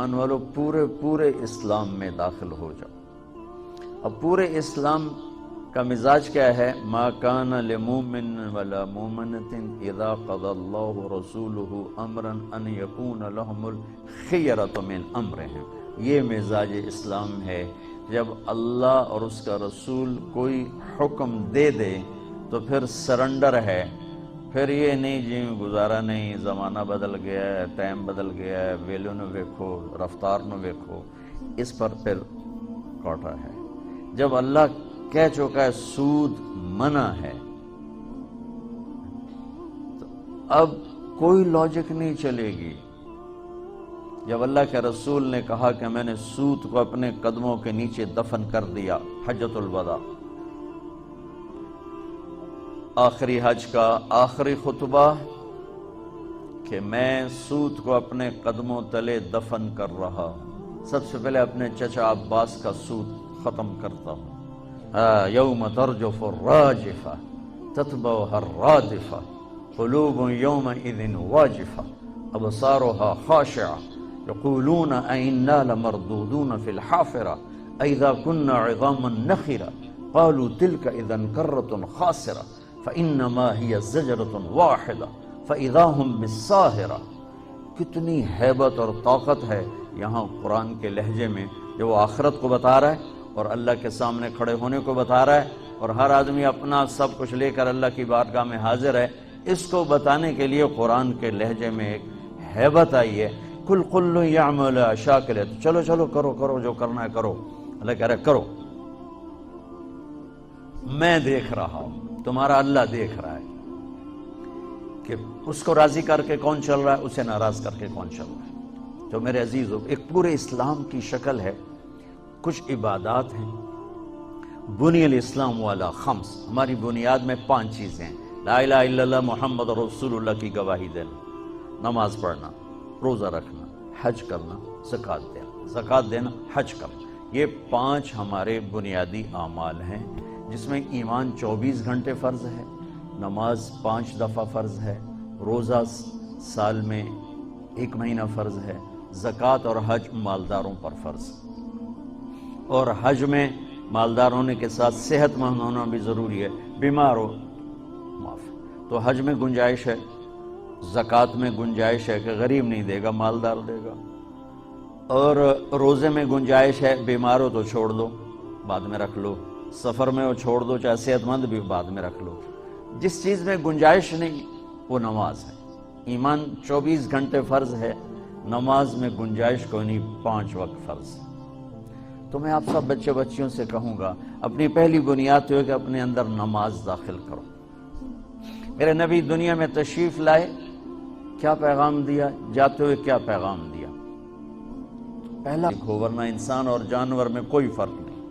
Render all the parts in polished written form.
ایمان والو پورے اسلام میں داخل ہو جاؤ۔ اب پورے اسلام کا مزاج کیا ہے؟ ما کان لمؤمن ولا مؤمنۃ اذا قضى اللہ ورسولہ امرا ان یکون لهم الخیرۃ من امرهم۔ یہ مزاج اسلام ہے، جب اللہ اور اس کا رسول کوئی حکم دے دے تو پھر سرنڈر ہے، پھر یہ نہیں جی گزارا نہیں، زمانہ بدل گیا ہے، ٹائم بدل گیا ہے، ویلو نو ویکھو، رفتار نو ویکھو، اس پر پھر کوٹا ہے۔ جب اللہ کہہ چکا ہے سود منع ہے، تو اب کوئی لاجک نہیں چلے گی۔ جب اللہ کے رسول نے کہا کہ میں نے سود کو اپنے قدموں کے نیچے دفن کر دیا، حجۃ الوداع، آخری حج کا آخری خطبہ، کہ میں سود کو اپنے قدموں تلے دفن کر رہا ہوں، سب سے پہلے اپنے چچا عباس کا سود ختم کرتا ہوں۔ یوم ترجف الراجفہ تتبعها الرادفہ قلوب یومئذ واجفہ ابصارها خاشعہ یقولون ائنا لمردودون فی الحافرہ اذا كنا عظاما نخرہ قالوا تلک اذا کرۃ خاسرہ فانما هی زجرۃ واحدہ فاذا هم بالساہرہ۔ کتنی ہیبت اور طاقت ہے یہاں قرآن کے لہجے میں، جو وہ آخرت کو بتا رہا ہے اور اللہ کے سامنے کھڑے ہونے کو بتا رہا ہے، اور ہر آدمی اپنا سب کچھ لے کر اللہ کی بارگاہ میں حاضر ہے۔ اس کو بتانے کے لیے قرآن کے لہجے میں ایک ہیبت آئی ہے۔ کل یعمل شاکر، چلو چلو کرو جو کرنا ہے کرو۔ اللہ کہہ رہا ہے کرو، میں دیکھ رہا ہوں، تمہارا اللہ دیکھ رہا ہے کہ اس کو راضی کر کے کون چل رہا ہے، اسے ناراض کر کے کون چل رہا ہے۔ تو میرے عزیزو، ایک پورے اسلام کی شکل ہے، کچھ عبادات ہیں۔ بنی الاسلام والا خمس، ہماری بنیاد میں 5 چیزیں ہیں۔ لا الہ الا اللہ محمد رسول اللہ کی گواہی دینا، نماز پڑھنا، روزہ رکھنا، حج کرنا، زکوٰۃ دینا، حج کرنا، یہ 5 ہمارے بنیادی اعمال ہیں، جس میں ایمان 24 گھنٹے فرض ہے، نماز 5 دفعہ فرض ہے، روزہ سال میں 1 مہینہ فرض ہے، زکوٰۃ اور حج مالداروں پر فرض، اور حج میں مالدار ہونے کے ساتھ صحت مند ہونا بھی ضروری ہے، بیمار ہو معاف۔ تو حج میں گنجائش ہے، زکوٰۃ میں گنجائش ہے کہ غریب نہیں دے گا، مالدار دے گا، اور روزے میں گنجائش ہے، بیمار ہو تو چھوڑ دو بعد میں رکھ لو، سفر میں ہو چھوڑ دو، چاہے صحت مند بھی بعد میں رکھ لو۔ جس چیز میں گنجائش نہیں وہ نماز ہے۔ ایمان 24 گھنٹے فرض ہے، نماز میں گنجائش کوئی نہیں، 5 وقت فرض ہے۔ تو میں آپ سب بچے بچیوں سے کہوں گا، اپنی پہلی بنیاد تو ہے کہ اپنے اندر نماز داخل کرو۔ میرے نبی دنیا میں تشریف لائے، کیا پیغام دیا؟ جاتے ہوئے کیا پیغام دیا؟ پہلا ہو، ورنہ انسان اور جانور میں کوئی فرق نہیں،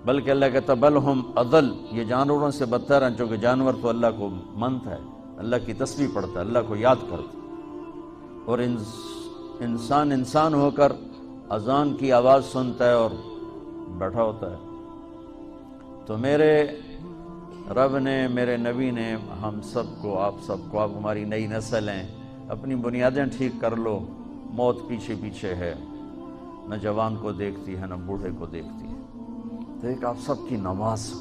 بلکہ اللہ کہتا بل ہم اضل، یہ جانوروں سے بدتر ہیں، چونکہ جانور تو اللہ کو منت ہے، اللہ کی تسبیح پڑھتا ہے، اللہ کو یاد کرتا ہے، اور انسان ہو کر اذان کی آواز سنتا ہے اور بیٹھا ہوتا ہے۔ تو میرے رب نے، میرے نبی نے ہم سب کو، آپ سب کو، آپ ہماری نئی نسل ہیں، اپنی بنیادیں ٹھیک کر لو، موت پیچھے پیچھے ہے، نہ جوان کو دیکھتی ہے نہ بوڑھے کو دیکھتی ہے۔ تو ایک آپ سب کی نماز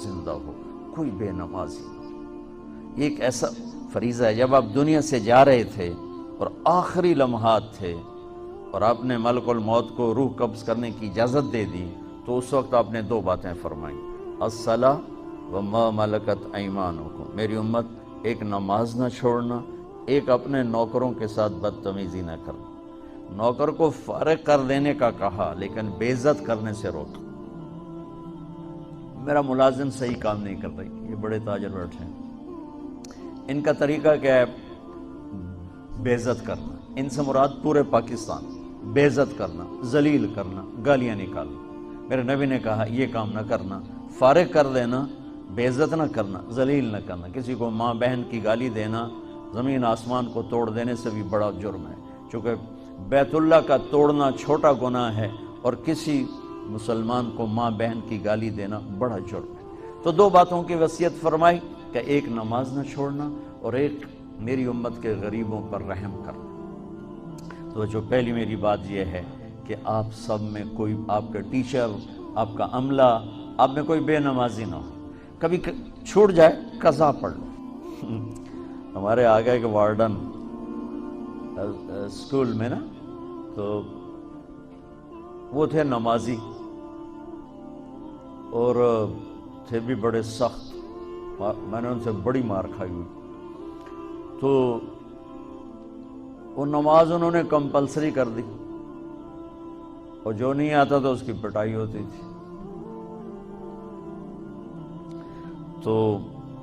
زندہ ہو، کوئی بے نمازی نہیں۔ ایک ایسا فریضہ ہے، جب آپ دنیا سے جا رہے تھے اور آخری لمحات تھے اور آپ نے ملک الموت کو روح قبض کرنے کی اجازت دے دی، تو اس وقت آپ نے 2 باتیں فرمائیں، الصلاۃ وما ملکت ایمانکم، میری امت ایک نماز نہ چھوڑنا، ایک اپنے نوکروں کے ساتھ بدتمیزی نہ کرنا۔ نوکر کو فارغ کر دینے کا کہا، لیکن بے عزت کرنے سے روکا۔ میرا ملازم صحیح کام نہیں کر رہی، یہ بڑے تاجر بیٹھے ہیں، ان کا طریقہ کیا ہے؟ بے عزت کرنا۔ ان سے مراد پورے پاکستان، بے عزت کرنا، ذلیل کرنا، گالیاں نکالنا۔ میرے نبی نے کہا یہ کام نہ کرنا، فارغ کر دینا، بے عزت نہ کرنا، ذلیل نہ کرنا۔ کسی کو ماں بہن کی گالی دینا زمین آسمان کو توڑ دینے سے بھی بڑا جرم ہے، چونکہ بیت اللہ کا توڑنا چھوٹا گناہ ہے اور کسی مسلمان کو ماں بہن کی گالی دینا بڑا جرم ہے۔ تو 2 باتوں کی وصیت فرمائی کہ ایک نماز نہ چھوڑنا اور ایک میری امت کے غریبوں پر رحم کرنا۔ تو جو پہلی میری بات یہ ہے کہ آپ سب میں کوئی، آپ کا ٹیچر، آپ کا عملہ، آپ میں کوئی بے نمازی نہ ہو. کبھی چھوٹ جائے قضا پڑھ لو. ہمارے آگے کے وارڈن اسکول میں نا، تو وہ تھے نمازی اور تھے بھی بڑے سخت. میں نے ان سے بڑی مار کھائی ہوئی. تو وہ نماز انہوں نے کمپلسری کر دی، اور جو نہیں آتا تو اس کی پٹائی ہوتی تھی. تو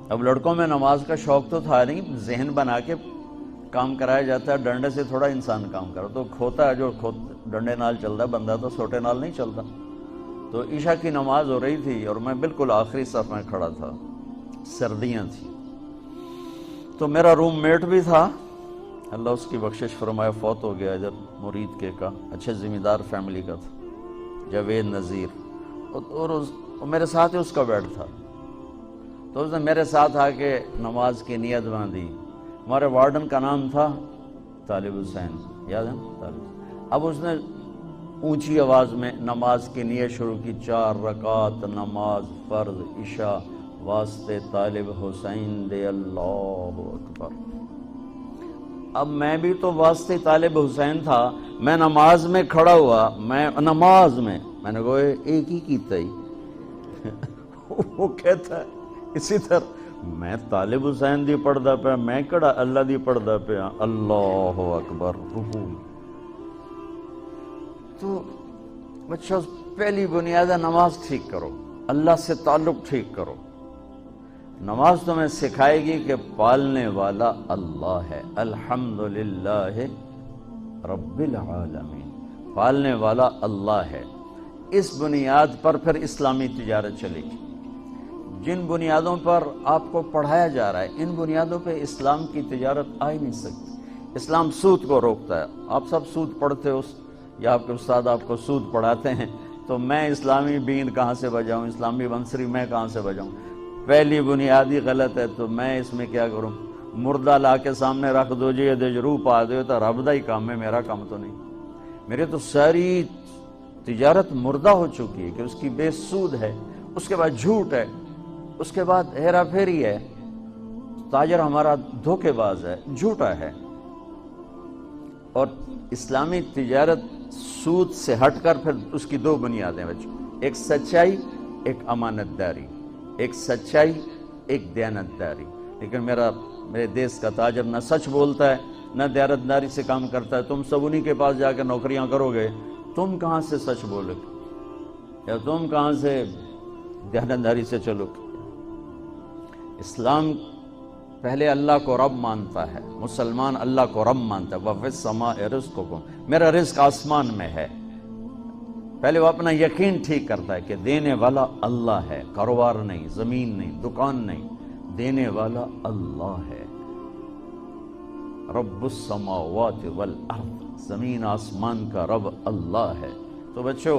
اب لڑکوں میں نماز کا شوق تو تھا نہیں، ذہن بنا کے کام کرایا جاتا ہے. ڈنڈے سے تھوڑا انسان کام کرو، تو کھوتا ہے جو ڈنڈے نال چلتا ہے بندہ، تو سوٹے نال نہیں چلتا. تو عشاء کی نماز ہو رہی تھی اور میں بالکل آخری صف میں کھڑا تھا. سردیاں تھیں. تو میرا روم میٹ بھی تھا، اللہ اس کی بخشش فرمائے، فوت ہو گیا ادھر مرید کے کا، اچھے ذمہ دار فیملی کا تھا، جاوید نذیر. اور میرے ساتھ ہی اس کا بیڈ تھا. تو اس نے میرے ساتھ آ کے نماز کی نیت باندھی. ہمارے وارڈن کا نام تھا طالب حسین، یاد ہے طالب. اب اس نے اونچی آواز میں نماز کی نیت شروع کی، 4 رکعت نماز فرض عشاء واسطے طالب حسین دے اللہ اکبر. اب میں بھی تو واسطے طالب حسین تھا، میں نماز میں کھڑا ہوا، میں نماز میں نے کہا ایک ہی کیتا ہی. وہ کہتا ہے اسی طرح میں طالب حسین دی پڑھدا پیا، میں کڑا اللہ دی پڑھدا پیا. اللہ اکبر. رکوع. تو بچوں پہلی بنیاد ہے نماز ٹھیک کرو، اللہ سے تعلق ٹھیک کرو. نماز تمہیں سکھائے گی کہ پالنے والا اللہ ہے. الحمدللہ رب العالمین. پالنے والا اللہ ہے. اس بنیاد پر پھر اسلامی تجارت چلے گی. جن بنیادوں پر آپ کو پڑھایا جا رہا ہے، ان بنیادوں پہ اسلام کی تجارت آ ہی نہیں سکتی. اسلام سود کو روکتا ہے. آپ سب سود پڑھتے ہو یا آپ کے استاد آپ کو سود پڑھاتے ہیں، تو میں اسلامی بیند کہاں سے بجاؤں، اسلامی بنسری میں کہاں سے بجاؤں؟ پہلی بنیادی غلط ہے. تو میں اس میں کیا کروں؟ مردہ لا کے سامنے رکھ دو جی یہ روح پا دو، تو رب دا ہی کام ہے، میرا کام تو نہیں. میرے تو ساری تجارت مردہ ہو چکی ہے کہ اس کی بے سود ہے، اس کے بعد جھوٹ ہے، اس کے بعد ہیرا پھیری ہے. تاجر ہمارا دھوکے باز ہے، جھوٹا ہے. اور اسلامی تجارت سود سے ہٹ کر پھر اس کی 2 بنیادیں بچوں، ایک سچائی، ایک امانت داری. ایک سچائی، ایک دیانت داری. لیکن میرے دیس کا تاجر نہ سچ بولتا ہے، نہ دیانت داری سے کام کرتا ہے. تم سب انہی کے پاس جا کے نوکریاں کرو گے، تم کہاں سے سچ بولو گے، یا تم کہاں سے دیانت داری سے چلو گے؟ اسلام پہلے اللہ کو رب مانتا ہے، مسلمان اللہ کو رب مانتا ہے. وَفِي السَّمَاءِ رِزْقُكُمْ، میرا رزق آسمان میں ہے. پہلے وہ اپنا یقین ٹھیک کرتا ہے کہ دینے والا اللہ ہے، کاروبار نہیں، زمین نہیں، دکان نہیں، دینے والا اللہ ہے. رب السماوات والارض، زمین آسمان کا رب اللہ ہے. تو بچوں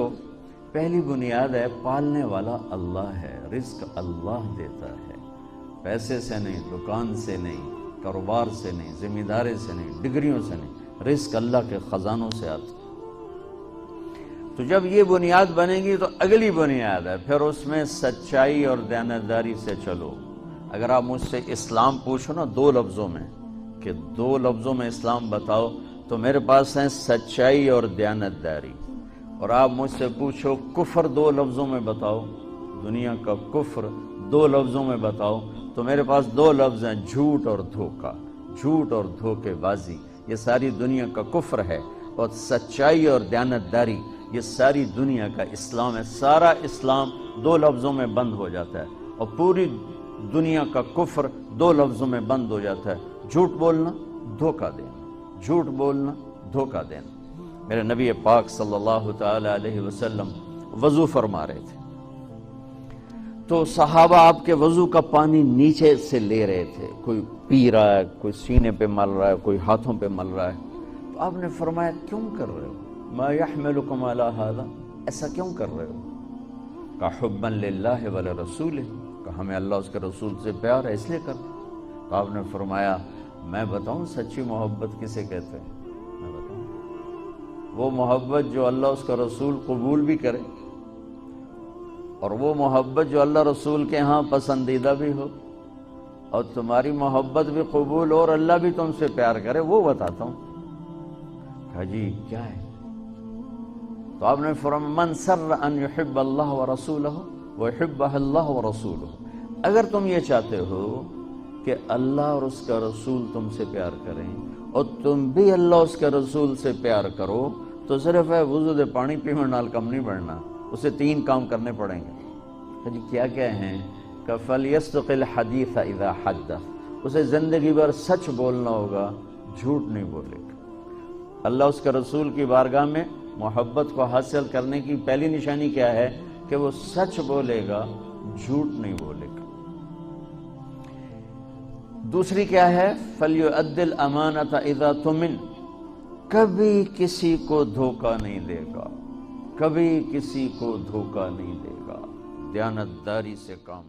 پہلی بنیاد ہے پالنے والا اللہ ہے، رزق اللہ دیتا ہے، پیسے سے نہیں، دکان سے نہیں، کاروبار سے نہیں، ذمہ داری سے نہیں، ڈگریوں سے نہیں. رزق اللہ کے خزانوں سے آتا. تو جب یہ بنیاد بنے گی تو اگلی بنیاد ہے پھر اس میں سچائی اور دیانتداری سے چلو. اگر آپ مجھ سے اسلام پوچھو نا 2 لفظوں میں، کہ 2 لفظوں میں اسلام بتاؤ، تو میرے پاس ہیں سچائی اور دیانتداری. اور آپ مجھ سے پوچھو کفر 2 لفظوں میں بتاؤ، دنیا کا کفر 2 لفظوں میں بتاؤ، تو میرے پاس 2 لفظ ہیں، جھوٹ اور دھوکہ. جھوٹ اور دھوکے بازی یہ ساری دنیا کا کفر ہے، اور سچائی اور دیانتداری یہ ساری دنیا کا اسلام ہے. سارا اسلام 2 لفظوں میں بند ہو جاتا ہے، اور پوری دنیا کا کفر 2 لفظوں میں بند ہو جاتا ہے. جھوٹ بولنا، دھوکہ دینا. جھوٹ بولنا، دھوکہ دینا. میرے نبی پاک صلی اللہ تعالی علیہ وسلم وضو فرما رہے تھے، تو صحابہ آپ کے وضو کا پانی نیچے سے لے رہے تھے. کوئی پی رہا ہے، کوئی سینے پہ مل رہا ہے، کوئی ہاتھوں پہ مل رہا ہے. تو آپ نے فرمایا کیوں کر رہے ہو؟ ما یحملکم علی ھذا، ایسا کیوں کر رہے ہو؟ کہ حبا للہ ولرسولہ، کہ ہمیں اللہ اس کے رسول سے پیار ہے اس لیے کرتے. تو آپ نے فرمایا میں بتاؤں سچی محبت کسے کہتے ہیں؟ میں بتاؤں. وہ محبت جو اللہ اس کا رسول قبول بھی کرے، اور وہ محبت جو اللہ رسول کے ہاں پسندیدہ بھی ہو، اور تمہاری محبت بھی قبول ہو اور اللہ بھی تم سے پیار کرے، وہ بتاتا ہوں۔ کہا جی کیا ہے؟ تو آپ نے فرمایا من سر ان یحب اللہ ورسولہ ویحبہ اللہ ورسولہ، اگر تم یہ چاہتے ہو کہ اللہ اور اس کا رسول تم سے پیار کریں اور تم بھی اللہ اس کے رسول سے پیار کرو، تو صرف ہے وضو دے پانی پینے نال کم نہیں بڑھنا، اسے 3 کام کرنے پڑیں گے۔ جی کیا کیا ہیں؟ کہ فَلْيَصْدِقِ الْحَدِيثَ إِذَا حَدَّثَ، اسے زندگی بھر سچ بولنا ہوگا، جھوٹ نہیں بولے گا۔ اللہ اس کے رسول کی بارگاہ میں محبت کو حاصل کرنے کی پہلی نشانی کیا ہے؟ کہ وہ سچ بولے گا، جھوٹ نہیں بولے گا۔ دوسری کیا ہے؟ فَلْيُؤَدِّ الْأَمَانَةَ إِذَا تُمِنَ، کبھی کسی کو دھوکہ نہیں دے گا، کبھی کسی کو دھوکہ نہیں دے گا، دیانتداری سے کام